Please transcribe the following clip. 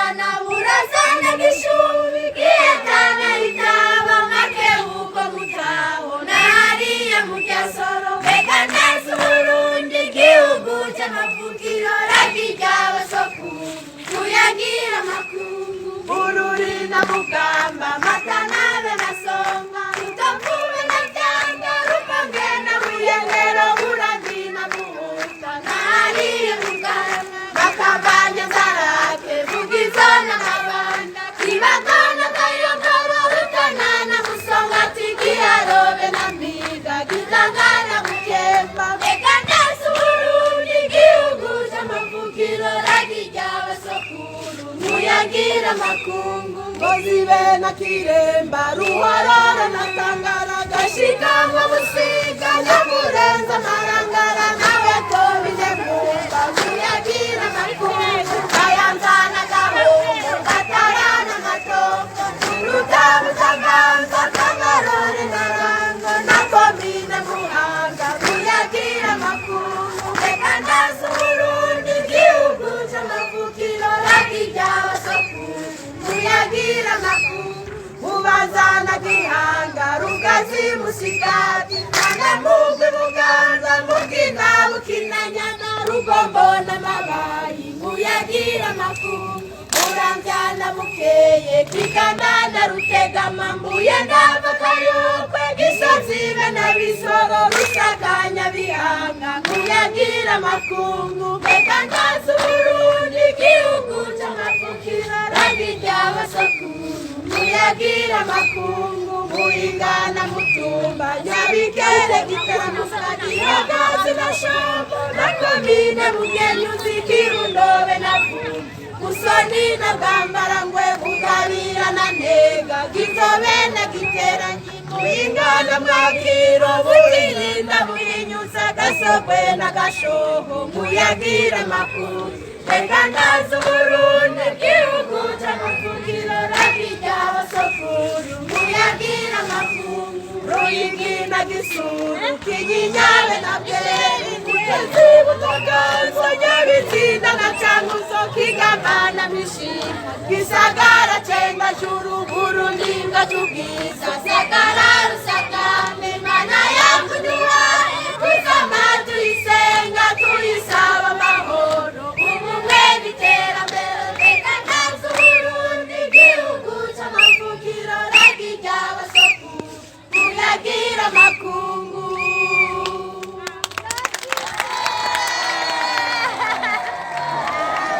sana burasana gishubi kietana itaba make uko mutaho nariya mukyasoro bekaneza Burundi gihugu c'amavukiro rakijaba sokuru kuyagira makungu bururi na mugamba matanabe nasonga utamvume na janga rupange na buyengero burandina muhuta nariya mugamba bakabanya zarake vugizana mabanda kibagana kayogoro rutanana musonga tikiarobe na miga gitangana mukemba bekaneza Burundi gihugu c'amavukiro rakijaba sokuru muyagira makungu ngozibe na kiremba ruhororo na tangara gashikamwa musiga nyamurenza marangara nawe tobine mumba muyagira makungu kayanzana gahungu katarana matoko urutabu taganza tangarore naranga nakomine muhanga muyagira makungu bekaneza Burundi gihugu c'amavukiro rakijaba sokuru muyagira makungu mubazana gihanga rugazi musigati anamugwe buganza mugina bukinanyana rugombona mabayi muyagira makungu murambyana bukeye kikandana rutegama mbuye ndava kayokwe gisozibe na bisoro rusakanya bihanga muyagira makungu bekaneza Burundi gihugu c'amavukiro rakijaba sokuru muyagira makungu muingana mutumba nyabikere gitaramusagiragazi na shombo na komine mugenyuzi kirundobe na vumbi musoni na bwambarangwe bugabira na ntega gizobe na giteranyi muingana mwakiro bukirinda muhinyuza gasogwe na gashoho muyagira makungu bekaneza Burundi gihugu c'amavukiro rakijaba sokuru muyagira makungu ruyigi na gisuru kinyinyale na bweri kutezi butoganzo nyabitsinda na canguzo kigamana mishima gisagara cenga juru Burundi ngacubwiza